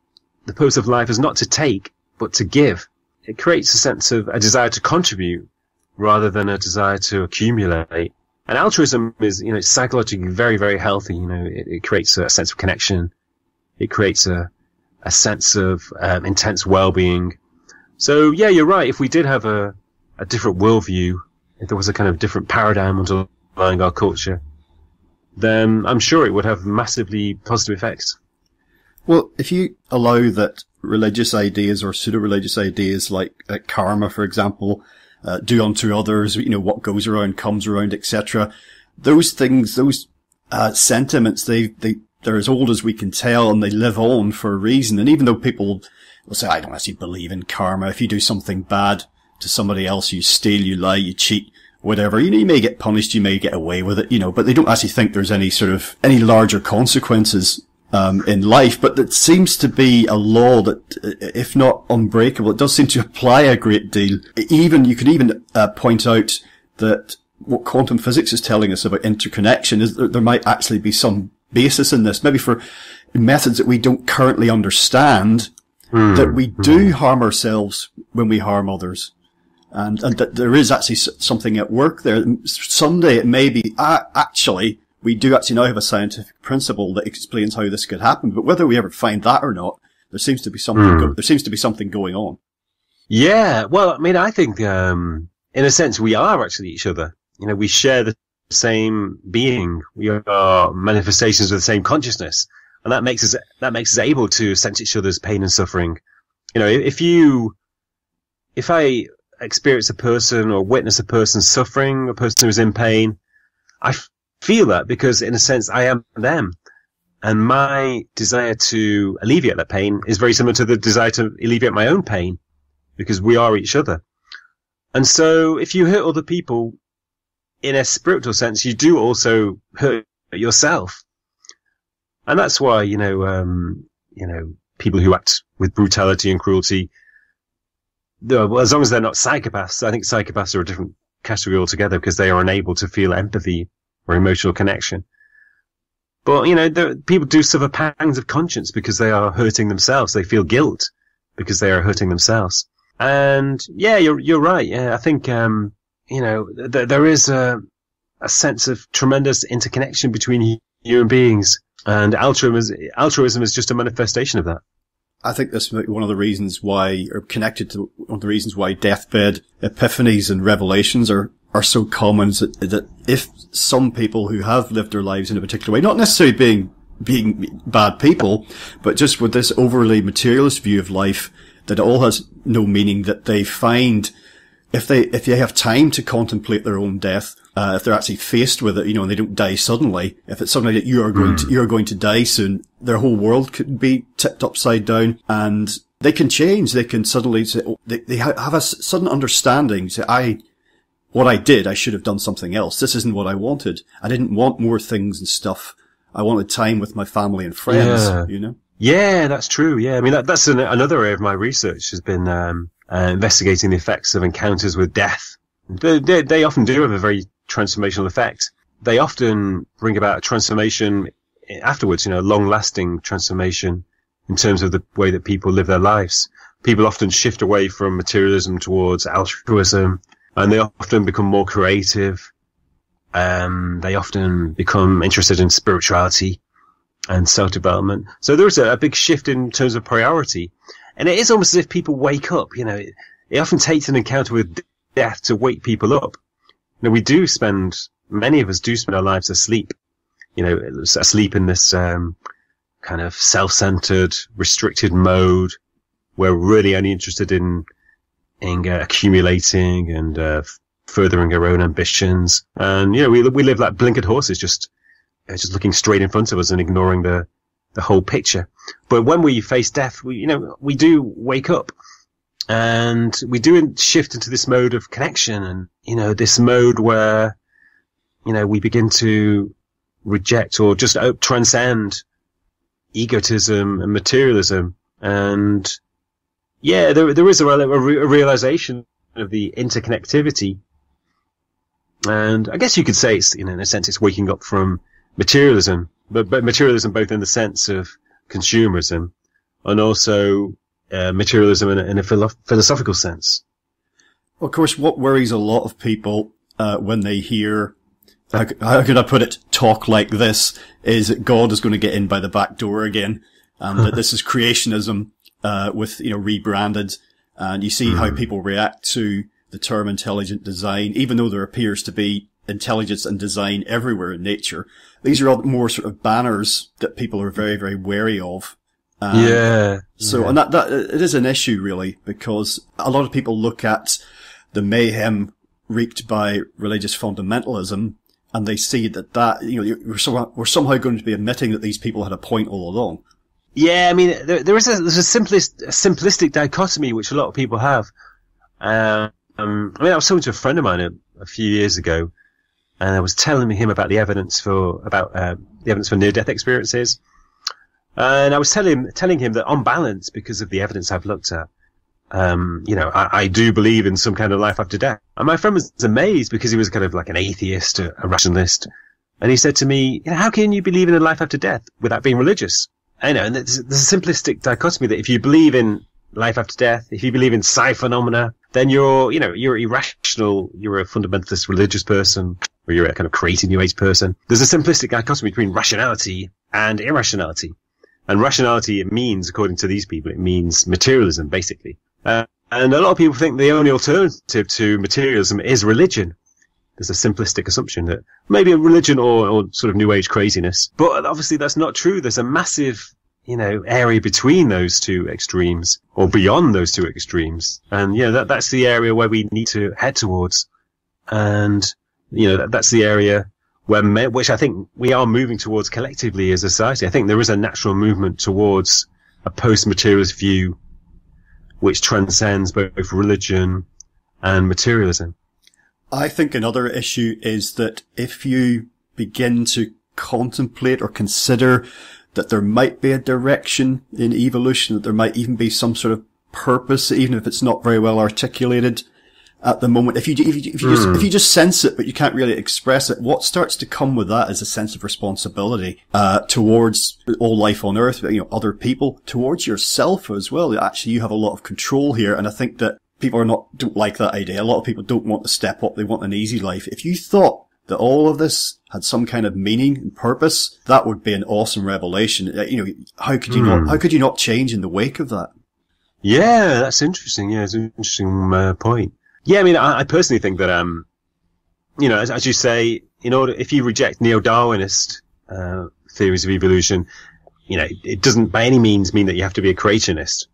the purpose of life as not to take, but to give. It creates a sense of a desire to contribute rather than a desire to accumulate. And altruism is, psychologically very, very healthy. It creates a sense of connection. It creates a sense of intense well-being. So, yeah, you're right. If we did have a different worldview, if there was a kind of different paradigm underlying our culture, then I'm sure it would have massively positive effects. Well, if you allow that religious ideas or pseudo-religious ideas like karma, for example, do unto others, what goes around comes around, etc. Those things, those sentiments, they're as old as we can tell, and they live on for a reason. And even though people will say, I don't actually believe in karma, if you do something bad to somebody else, you steal, you lie, you cheat, whatever, you may get punished, you may get away with it, but they don't actually think there's any larger consequences in life. But it seems to be a law that, if not unbreakable, it does seem to apply a great deal. You could even point out that what quantum physics is telling us about interconnection is that there might actually be some basis in this, maybe for methods that we don't currently understand, that we do harm ourselves when we harm others. And that there is actually something at work there. Someday it may be, actually, we do actually now have a scientific principle that explains how this could happen. But whether we ever find that or not, there seems to be something going on. Yeah. Well, I mean, I think, in a sense, we are actually each other. We share the same being. We are manifestations of the same consciousness. And that makes us able to sense each other's pain and suffering. If I experience a person or witness a person suffering, a person who's in pain, I feel that because, in a sense, I am them. And my desire to alleviate that pain is very similar to the desire to alleviate my own pain, because we are each other. And so if you hurt other people in a spiritual sense, you do also hurt yourself. And that's why, people who act with brutality and cruelty, as long as they're not psychopaths, I think psychopaths are a different category altogether because they are unable to feel empathy or emotional connection. But, people do suffer pangs of conscience because they are hurting themselves. They feel guilt because they are hurting themselves. And yeah, you're right. Yeah, I think, there is a sense of tremendous interconnection between human beings, and altruism is just a manifestation of that. I think this might be one of the reasons why, or connected to one of the reasons why deathbed epiphanies and revelations are so common, is that if some people who have lived their lives in a particular way, not necessarily being bad people, but just with this overly materialist view of life, that it all has no meaning, that they find, if they have time to contemplate their own death, if they're actually faced with it, and they don't die suddenly, if it's something that you are going to die soon, their whole world could be tipped upside down, and they can change. They can suddenly say, they have a sudden understanding, say, what I did, I should have done something else. This isn't what I wanted. I didn't want more things and stuff. I wanted time with my family and friends, Yeah, that's true. Yeah. I mean, that's another area of my research has been, investigating the effects of encounters with death. They often do have a very transformational effect. They often bring about a transformation afterwards, long-lasting transformation in terms of the way that people live their lives. People often shift away from materialism towards altruism, and they often become more creative. They often become interested in spirituality and self-development. So there's a big shift in terms of priority. And it is almost as if people wake up, it often takes an encounter with death to wake people up. Many of us do spend our lives asleep, asleep in this, kind of self-centered, restricted mode where we're really only interested in accumulating and, furthering our own ambitions. And, we live like blinkered horses, just looking straight in front of us and ignoring the whole picture. But when we face death, we do wake up, and we do shift into this mode of connection, and, this mode where, we begin to reject or just transcend egotism and materialism. And yeah, there is a realization of the interconnectivity. And I guess you could say it's, in a sense, it's waking up from materialism, but materialism both in the sense of consumerism and also materialism in a philosophical sense. Well, of course, what worries a lot of people when they hear, how could I put it, talk like this, is that God is going to get in by the back door again, and that this is creationism with rebranded, and you see how people react to the term intelligent design, even though there appears to be intelligence and design everywhere in nature. These are all more sort of banners that people are very, very wary of. So, and that it is an issue really, because a lot of people look at the mayhem wreaked by religious fundamentalism, and they see that we're somehow going to be admitting that these people had a point all along. Yeah, I mean, there's a simplistic dichotomy which a lot of people have. I was talking to a friend of mine a few years ago, and I was telling him about the evidence for near-death experiences. And I was telling him that on balance, because of the evidence I've looked at, I do believe in some kind of life after death. And my friend was amazed because he was kind of like an atheist, a rationalist. And he said to me, how can you believe in a life after death without being religious? And there's a simplistic dichotomy that if you believe in life after death, if you believe in psi phenomena, then you're irrational, you're a fundamentalist religious person, or you're a kind of creative new age person. There's a simplistic dichotomy between rationality and irrationality. And rationality, it means, according to these people, it means materialism, basically. And a lot of people think the only alternative to materialism is religion. There's a simplistic assumption that maybe a religion or sort of new age craziness. But obviously that's not true. There's a massive, area between those two extremes, or beyond those two extremes. And, that's the area where we need to head towards. And, that's the area which I think we are moving towards collectively as a society. I think there is a natural movement towards a post-materialist view which transcends both religion and materialism. I think another issue is that if you begin to contemplate or consider that there might be a direction in evolution, that there might even be some sort of purpose, even if it's not very well articulated at the moment, if you just sense it but you can't really express it, what starts to come with that is a sense of responsibility towards all life on Earth, other people, towards yourself as well. Actually, you have a lot of control here, and I think that people don't like that idea. A lot of people don't want to step up; they want an easy life. If you thought that all of this had some kind of meaning and purpose, that would be an awesome revelation. How could you not? How could you not change in the wake of that? Yeah, that's interesting. Yeah, it's an interesting point. Yeah, I mean, I personally think that, as you say, if you reject neo-Darwinist theories of evolution, it doesn't by any means mean that you have to be a creationist.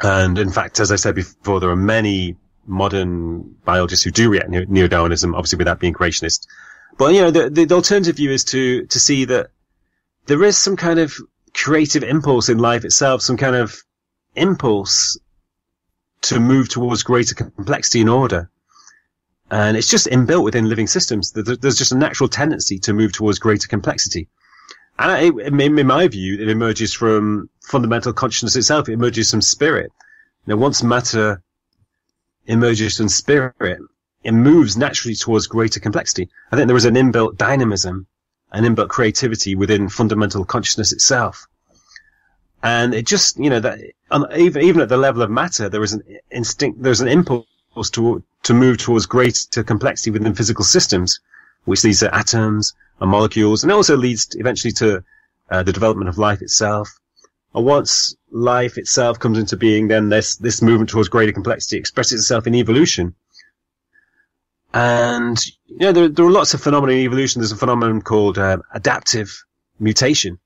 And in fact, as I said before, there are many modern biologists who do reject neo-Darwinism, obviously without being creationist. But, the alternative view is to see that there is some kind of creative impulse in life itself, some kind of impulse to move towards greater complexity and order. And it's just inbuilt within living systems. There's just a natural tendency to move towards greater complexity. And in my view, it emerges from fundamental consciousness itself. It emerges from spirit. Once matter emerges from spirit, it moves naturally towards greater complexity. I think there is an inbuilt dynamism, an inbuilt creativity within fundamental consciousness itself. And it just, that even at the level of matter, there is an instinct, there's an impulse to move towards greater complexity within physical systems, which leads to atoms and molecules, and it also leads eventually to the development of life itself. And once life itself comes into being, then this movement towards greater complexity expresses itself in evolution. And there are lots of phenomena in evolution. There's a phenomenon called adaptive mutation.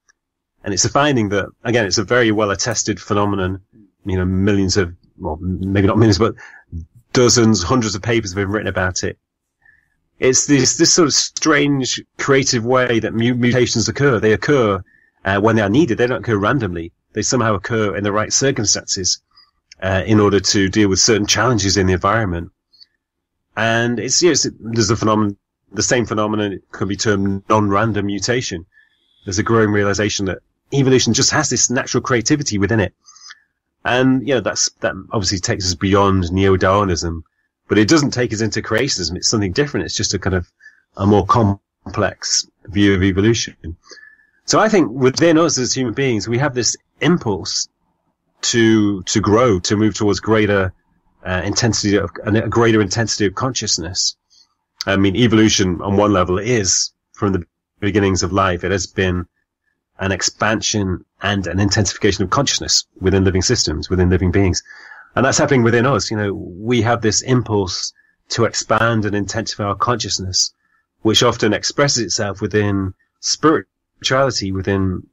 And it's a finding that, again, it's a very well attested phenomenon. Millions of, well, maybe not millions, but dozens, hundreds of papers have been written about it. It's this sort of strange, creative way that mutations occur. They occur when they are needed. They don't occur randomly. They somehow occur in the right circumstances in order to deal with certain challenges in the environment. And there's a phenomenon, the same phenomenon can be termed non-random mutation. There's a growing realization that evolution just has this natural creativity within it. And, that obviously takes us beyond neo-Darwinism, but it doesn't take us into creationism. It's something different. It's just a more complex view of evolution. So I think within us as human beings, we have this impulse to grow, to move towards greater intensity of consciousness. I mean, evolution on one level is from the beginnings of life. It has been an expansion and an intensification of consciousness within living systems, within living beings. And that's happening within us. We have this impulse to expand and intensify our consciousness, which often expresses itself within spirituality, within,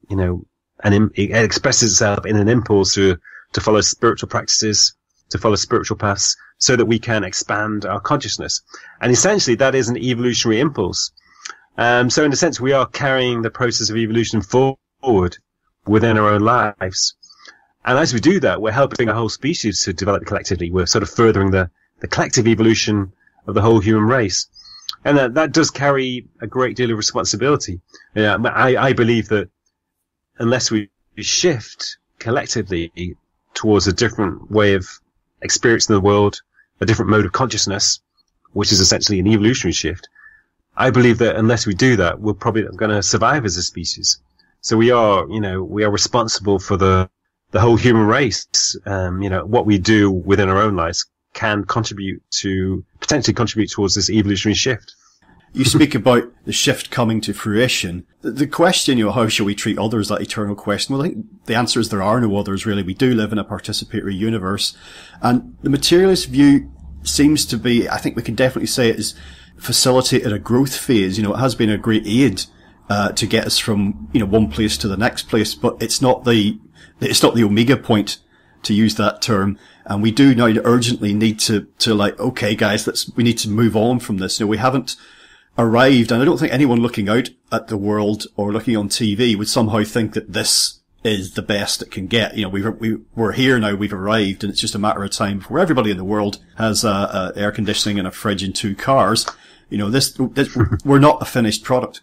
it expresses itself in an impulse to follow spiritual practices, to follow spiritual paths, so that we can expand our consciousness. And essentially, that is an evolutionary impulse. So in a sense, we are carrying the process of evolution forward within our own lives. And as we do that, we're helping a whole species to develop collectively. We're sort of furthering the collective evolution of the whole human race. And that does carry a great deal of responsibility. I believe that unless we shift collectively towards a different way of experiencing the world, a different mode of consciousness, which is essentially an evolutionary shift, I believe that unless we do that, we're probably not going to survive as a species. So we are responsible for the whole human race. What we do within our own lives can potentially contribute towards this evolutionary shift. You speak about the shift coming to fruition. The question, how shall we treat others, that eternal question? Well, I think the answer is there are no others, really. We do live in a participatory universe. And the materialist view seems to be, I think we can definitely say it has facilitated a growth phase. It has been a great aid to get us from, one place to the next place, but it's not the omega point, to use that term. And we do now urgently need to okay, guys, we need to move on from this. We haven't arrived, and I don't think anyone looking out at the world or looking on TV would somehow think that this is the best it can get. We're here now, we've arrived, and it's just a matter of time before everybody in the world has air conditioning and a fridge and 2 cars. We're not a finished product.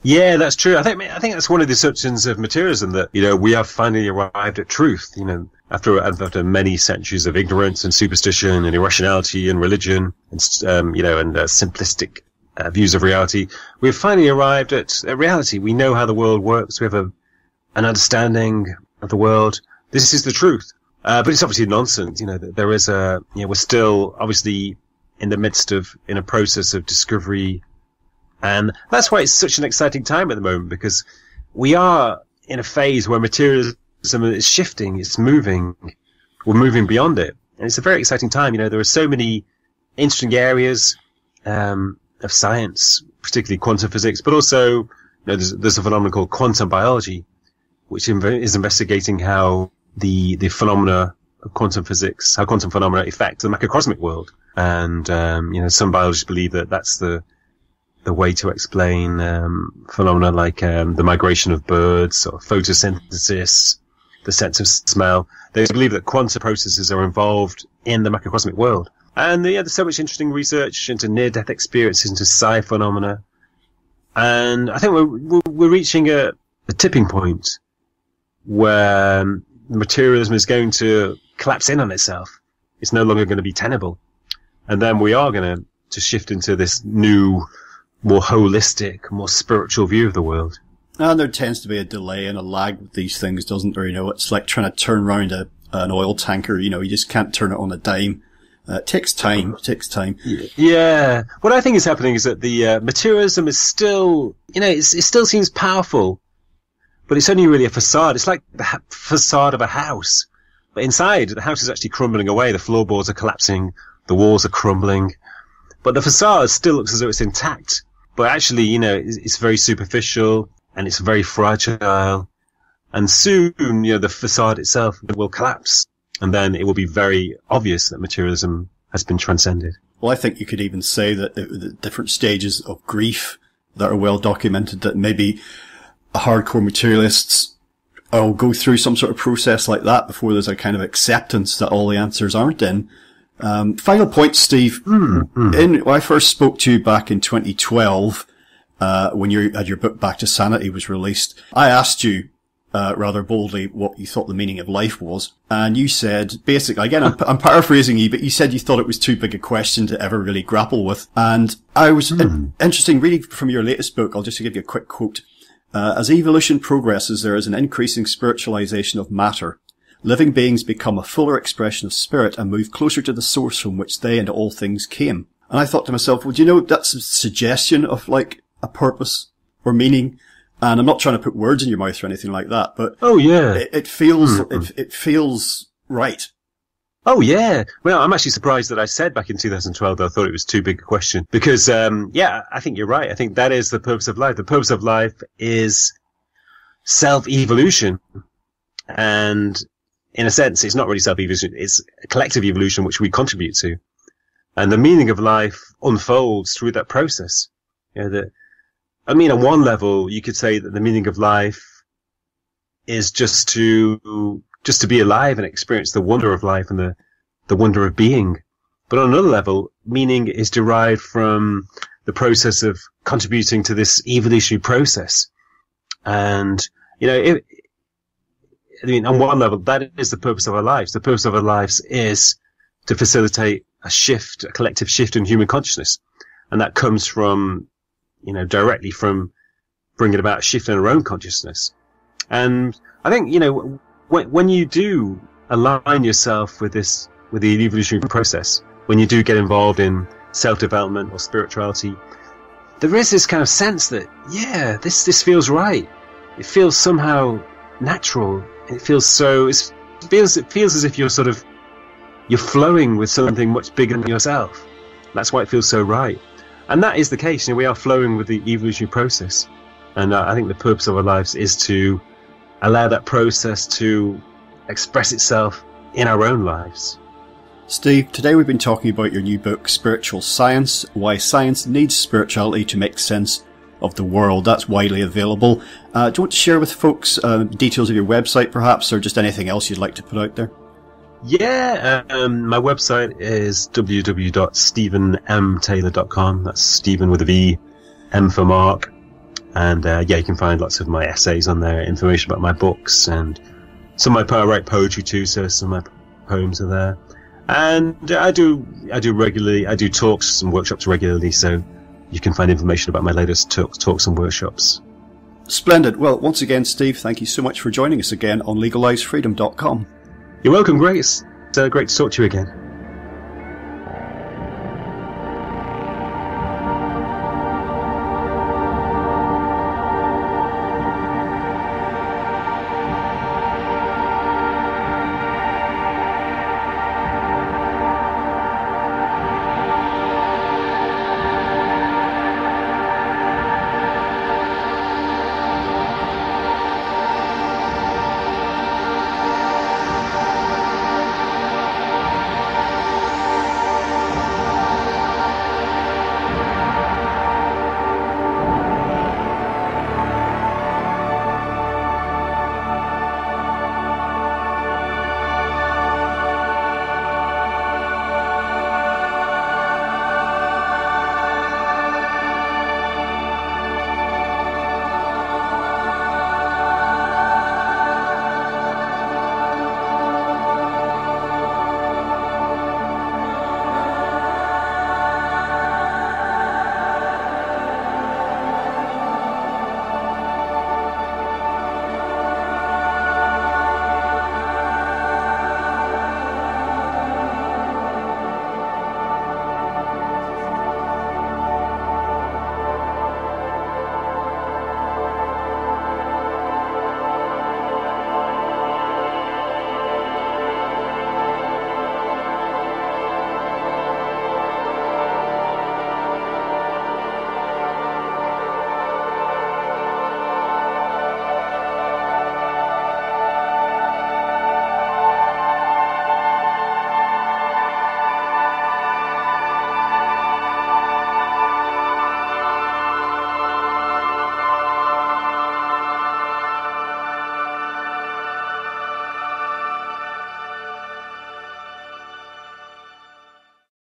Yeah, that's true. I think that's one of the assumptions of materialism, that we have finally arrived at truth. After many centuries of ignorance and superstition and irrationality and religion and simplistic views of reality, we've finally arrived at reality. We know how the world works. We have an understanding of the world. This is the truth. But it's obviously nonsense. There is we're still obviously in the midst of in a process of discovery. And that's why it's such an exciting time at the moment, because we are in a phase where materialism is shifting, it's moving, we're moving beyond it. And it's a very exciting time. There are so many interesting areas of science, particularly quantum physics, but also there's a phenomenon called quantum biology, which is investigating how the phenomena of quantum physics, how quantum phenomena affect the macrocosmic world. And some biologists believe that that's the way to explain phenomena like the migration of birds or photosynthesis, the sense of smell. They believe that quantum processes are involved in the macrocosmic world. And there's so much interesting research into near-death experiences, into psi phenomena. And I think we're reaching a tipping point where materialism is going to collapse in on itself. It's no longer going to be tenable. And then we are going to shift into this new, more holistic, more spiritual view of the world. And there tends to be a delay and a lag with these things, doesn't there? It's like trying to turn around an oil tanker. You just can't turn it on a dime. It takes time. Yeah. What I think is happening is that the materialism is still, it still seems powerful, but it's only really a facade. It's like the facade of a house. But inside, the house is actually crumbling away. The floorboards are collapsing. The walls are crumbling. But the facade still looks as though it's intact. But actually, it's very superficial and it's very fragile. And soon, the facade itself will collapse. And then it will be very obvious that materialism has been transcended. Well, I think you could even say that the different stages of grief that are well documented, that maybe hardcore materialists will go through some sort of process like that before there's a kind of acceptance that all the answers aren't in. Final point, Steve. When I first spoke to you back in 2012, when you had your book Back to Sanity was released, I asked you rather boldly what you thought the meaning of life was, and you said, basically, again, I'm paraphrasing you, but you said you thought it was too big a question to ever really grapple with. And I was interesting, reading from your latest book. I'll just give you a quick quote. As evolution progresses, there is an increasing spiritualization of matter. Living beings become a fuller expression of spirit and move closer to the source from which they and all things came. And I thought to myself, well, that's a suggestion of like a purpose or meaning. And I'm not trying to put words in your mouth or anything like that, but oh yeah, it feels it feels right. Oh yeah. Well, I'm actually surprised that I said back in 2012 that I thought it was too big a question, because I think you're right. I think that is the purpose of life. The purpose of life is self-evolution. And in a sense, it's not really self-evolution, it's a collective evolution which we contribute to. And the meaning of life unfolds through that process. On one level, you could say that the meaning of life is just to be alive and experience the wonder of life and the wonder of being. But on another level, meaning is derived from the process of contributing to this evolutionary process. And, on one level, that is the purpose of our lives. The purpose of our lives is to facilitate a collective shift in human consciousness. And that comes from, directly from bringing about a shift in our own consciousness. And I think, when you do align yourself with the evolutionary process, when you do get involved in self-development or spirituality, there is this kind of sense that, this feels right. It feels somehow natural. It feels as if you're flowing with something much bigger than yourself. That's why it feels so right. And that is the case. We are flowing with the evolutionary process. And I think the purpose of our lives is to allow that process to express itself in our own lives. Steve, today we've been talking about your new book, Spiritual Science, Why Science Needs Spirituality to Make Sense of the World. That's widely available. Do you want to share with folks details of your website, perhaps, or just anything else you'd like to put out there? Yeah, my website is www.stephenmtaylor.com. That's Stephen with a V, M for Mark. And you can find lots of my essays on there, information about my books, and I write poetry too, so some of my poems are there. And I do talks and workshops regularly, so you can find information about my latest talks and workshops. Splendid. Well, once again, Steve, thank you so much for joining us again on legalizefreedom.com. You're welcome, Grace. It's great to talk to you again.